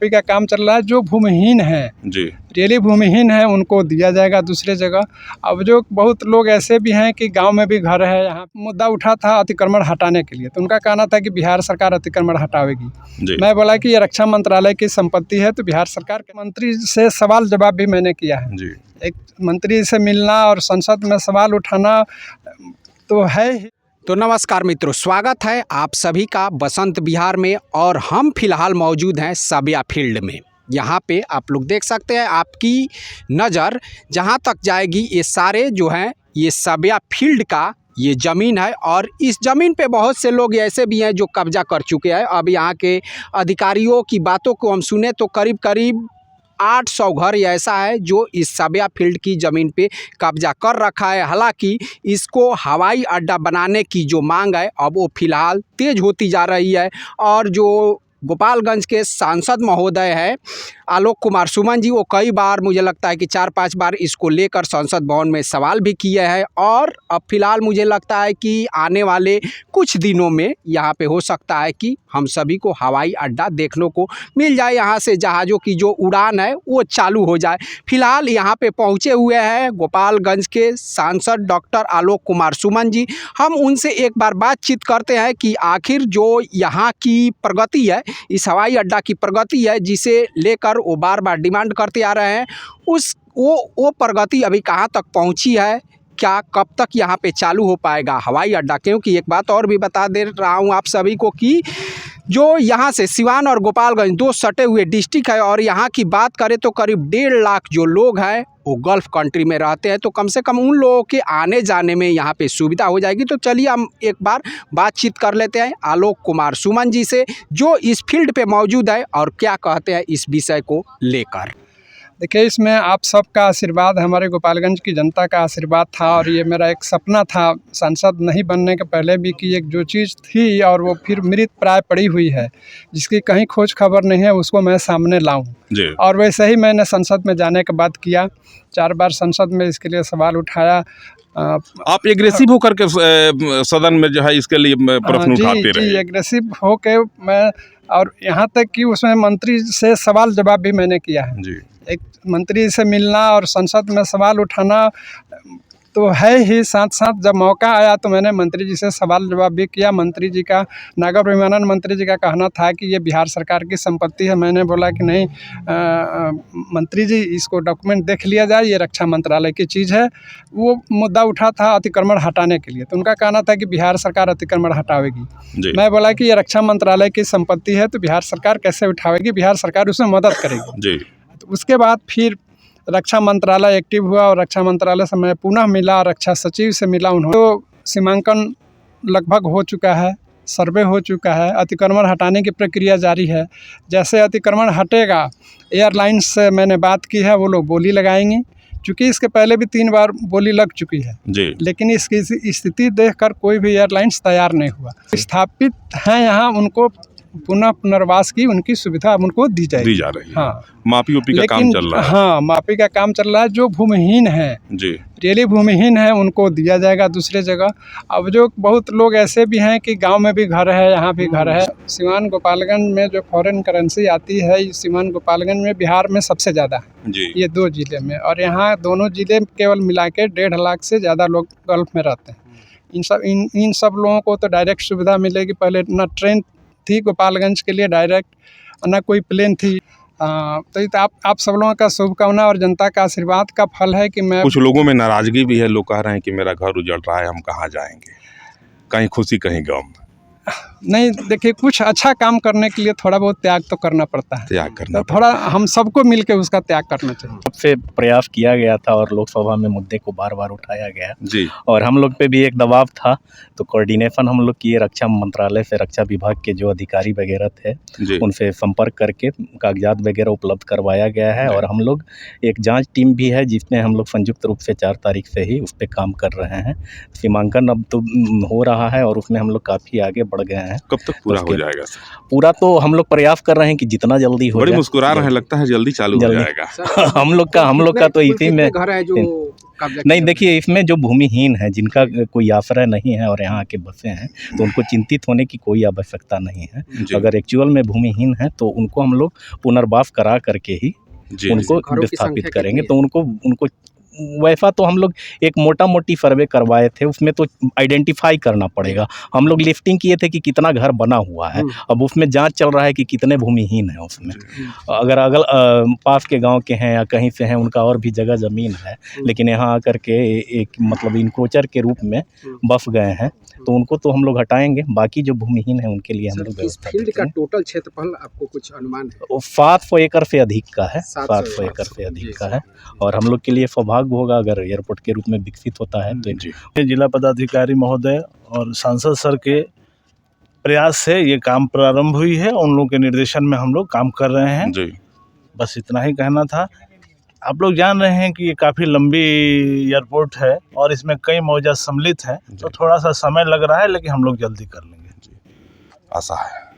मापी का काम चल रहा है। जो भूमिहीन है जी, रियली भूमिहीन है उनको दिया जाएगा दूसरे जगह। अब जो बहुत लोग ऐसे भी हैं कि गांव में भी घर है, यहाँ मुद्दा उठा था अतिक्रमण हटाने के लिए, तो उनका कहना था कि बिहार सरकार अतिक्रमण हटावेगी। मैं बोला कि ये रक्षा मंत्रालय की संपत्ति है, तो बिहार सरकार के मंत्री से सवाल जवाब भी मैंने किया है जी। एक मंत्री से मिलना और संसद में सवाल उठाना तो है ही। तो नमस्कार मित्रों, स्वागत है आप सभी का बसंत विहार में। और हम फिलहाल मौजूद हैं सबिया फील्ड में। यहाँ पे आप लोग देख सकते हैं, आपकी नज़र जहाँ तक जाएगी ये सारे जो हैं ये सबिया फील्ड का ये ज़मीन है। और इस ज़मीन पे बहुत से लोग ऐसे भी हैं जो कब्जा कर चुके हैं। अब यहाँ के अधिकारियों की बातों को हम सुने तो करीब करीब 800 घर ऐसा है जो इस सबिया फील्ड की ज़मीन पे कब्जा कर रखा है। हालांकि इसको हवाई अड्डा बनाने की जो मांग है अब वो फ़िलहाल तेज़ होती जा रही है। और जो गोपालगंज के सांसद महोदय है आलोक कुमार सुमन जी, वो कई बार मुझे लगता है कि 4-5 बार इसको लेकर संसद भवन में सवाल भी किए हैं। और अब फिलहाल मुझे लगता है कि आने वाले कुछ दिनों में यहाँ पे हो सकता है कि हम सभी को हवाई अड्डा देखने को मिल जाए, यहाँ से जहाज़ों की जो उड़ान है वो चालू हो जाए। फिलहाल यहाँ पे पहुँचे हुए हैं गोपालगंज के सांसद डॉक्टर आलोक कुमार सुमन जी। हम उनसे एक बार बातचीत करते हैं कि आखिर जो यहाँ की प्रगति है, इस हवाई अड्डा की प्रगति है जिसे लेकर वो बार बार डिमांड करते आ रहे हैं, वो प्रगति अभी कहाँ तक पहुँची है, क्या कब तक यहाँ पे चालू हो पाएगा हवाई अड्डा। क्योंकि एक बात और भी बता दे रहा हूँ आप सभी को कि जो यहाँ से सिवान और गोपालगंज दो सटे हुए डिस्ट्रिक्ट है, और यहाँ की बात करें तो करीब 1.5 लाख जो लोग हैं वो गल्फ़ कंट्री में रहते हैं। तो कम से कम उन लोगों के आने जाने में यहाँ पे सुविधा हो जाएगी। तो चलिए हम एक बार बातचीत कर लेते हैं आलोक कुमार सुमन जी से, जो इस फील्ड पे मौजूद है और क्या कहते हैं इस विषय को लेकर। देखिए, इसमें आप सबका आशीर्वाद, हमारे गोपालगंज की जनता का आशीर्वाद था। और ये मेरा एक सपना था सांसद नहीं बनने के पहले भी कि एक जो चीज़ थी और वो फिर मृत प्राय पड़ी हुई है, जिसकी कहीं खोज खबर नहीं है, उसको मैं सामने लाऊं। और वैसे ही मैंने संसद में जाने के बाद किया। 4 बार संसद में इसके लिए सवाल उठाया। आप एग्रेसिव होकर के सदन में जो है इसके लिए प्रश्न उठाते रहे। जी, एग्रेसिव होके मैं, और यहाँ तक कि उसमें मंत्री से सवाल जवाब भी मैंने किया है जी। एक मंत्री से मिलना और संसद में सवाल उठाना तो है ही। साथ साथ जब मौका आया तो मैंने मंत्री जी से सवाल जवाब भी किया। मंत्री जी का, नागर विमानन मंत्री जी का कहना था कि ये बिहार सरकार की संपत्ति है। मैंने बोला कि नहीं मंत्री जी, इसको डॉक्यूमेंट देख लिया जाए, ये रक्षा मंत्रालय की चीज़ है। वो मुद्दा उठा था अतिक्रमण हटाने के लिए, तो उनका कहना था कि बिहार सरकार अतिक्रमण हटावेगी। मैं बोला कि ये रक्षा मंत्रालय की संपत्ति है, तो बिहार सरकार कैसे उठावेगी, बिहार सरकार उसमें मदद करेगी। तो उसके बाद फिर रक्षा मंत्रालय एक्टिव हुआ और रक्षा मंत्रालय से मैं पुनः मिला, रक्षा सचिव से मिला। उन्होंने तो सीमांकन लगभग हो चुका है, सर्वे हो चुका है, अतिक्रमण हटाने की प्रक्रिया जारी है। जैसे अतिक्रमण हटेगा, एयरलाइंस से मैंने बात की है, वो लोग बोली लगाएंगे। चूँकि इसके पहले भी 3 बार बोली लग चुकी है लेकिन इसकी स्थिति देखकर कोई भी एयरलाइंस तैयार नहीं हुआ। स्थापित हैं यहाँ, उनको पुनः पुनर्वास की उनकी सुविधा अब उनको दी जा रही है। हाँ, मापी ओपी का काम चल रहा है। हाँ, मापी का काम चल रहा है। जो भूमिहीन है जी, रियली भूमिहीन है उनको दिया जाएगा दूसरे जगह। अब जो बहुत लोग ऐसे भी हैं कि गांव में भी घर है, यहाँ भी घर है। सिवान गोपालगंज में जो फॉरेन करेंसी आती है, सिवान गोपालगंज में बिहार में सबसे ज़्यादा है जी। ये 2 ज़िले में। और यहाँ दोनों ज़िले केवल मिला के 1.5 लाख से ज़्यादा लोग गल्फ़ में रहते हैं। इन सब लोगों को तो डायरेक्ट सुविधा मिलेगी। पहले ना ट्रेन थी गोपालगंज के लिए डायरेक्ट, ना कोई प्लेन थी। तो आप सब लोगों का शुभकामना और जनता का आशीर्वाद का फल है कि मैं। कुछ लोगों में नाराजगी भी है, लोग कह रहे हैं कि मेरा घर उजड़ रहा है, हम कहाँ जाएंगे, कहीं खुशी कहीं गम। नहीं, देखिए, कुछ अच्छा काम करने के लिए थोड़ा बहुत त्याग तो करना पड़ता है। त्याग करना तो थोड़ा हम सबको मिलकर उसका त्याग करना चाहिए। सबसे प्रयास किया गया था और लोकसभा में मुद्दे को बार बार उठाया गया जी। और हम लोग पे भी एक दबाव था, तो कोऑर्डिनेशन हम लोग किए रक्षा मंत्रालय से। रक्षा विभाग के जो अधिकारी वगैरह थे उनसे संपर्क करके कागजात वगैरह उपलब्ध करवाया गया है। और हम लोग एक जाँच टीम भी है जिसमें हम लोग संयुक्त रूप से 4 तारीख से ही उस पर काम कर रहे हैं। सीमांकन अब तो हो रहा है और उसमें हम लोग काफ़ी आगे बढ़ गए हैं। कब तक पूरा हो जाएगा सर? पूरा तो हम लोग प्रयास कर रहे हैं कि जितना जल्दी हो बड़ी जाए। मुस्कुरा रहे हैं, लगता है जल्दी चालू हो जाएगा। हम लोग का तो इसी में घर है जो कब्जा नहीं, किया? देखिए इसमें जो भूमिहीन है, जिनका कोई आश्रय नहीं है और यहाँ आके बसे हैं, तो उनको चिंतित होने की कोई आवश्यकता नहीं है। जी अगर एक्चुअल में भूमिहीन है तो उनको हम लोग पुनर्वास करा करके ही जी उनको घरों की विस्थापित संख्या करेंगे। कितनी तो उनको वैसा तो हम लोग एक मोटा-मोटी सर्वे करवाए थे, उसमें तो आइडेंटिफ़ाई करना पड़ेगा। हम लोग लिस्टिंग किए थे कि कितना घर बना हुआ है, अब उसमें जाँच चल रहा है कि कितने भूमिहीन हैं उसमें। अगर पास के गाँव के हैं या कहीं से हैं, उनका और भी जगह ज़मीन है, लेकिन यहाँ आकर के एक मतलब इंक्रोचर के रूप में बस गए हैं, तो उनको तो हम लोग हटाएँगे। बाकी जो भूमिहीन हैं, उनके लिए हम सर, लोग इस व्यवस्था फील्ड का करेंगे। टोटल क्षेत्रफल आपको कुछ अनुमान है? वो 700 एकड़ से अधिक का है, 700 700 एकड़ से अधिक जी, का जी, है, जी। और हम लोग के लिए सौभाग्य होगा अगर एयरपोर्ट के रूप में विकसित होता है तो। जी जिला पदाधिकारी महोदय और सांसद सर के प्रयास से ये काम प्रारंभ हुई है। उन लोगों के निर्देशन में हम लोग काम कर रहे हैं। जी बस इतना ही कहना था। आप लोग जान रहे हैं कि ये काफ़ी लंबी एयरपोर्ट है और इसमें कई मौजा सम्मिलित हैं, तो थोड़ा सा समय लग रहा है, लेकिन हम लोग जल्दी कर लेंगे। आशा है।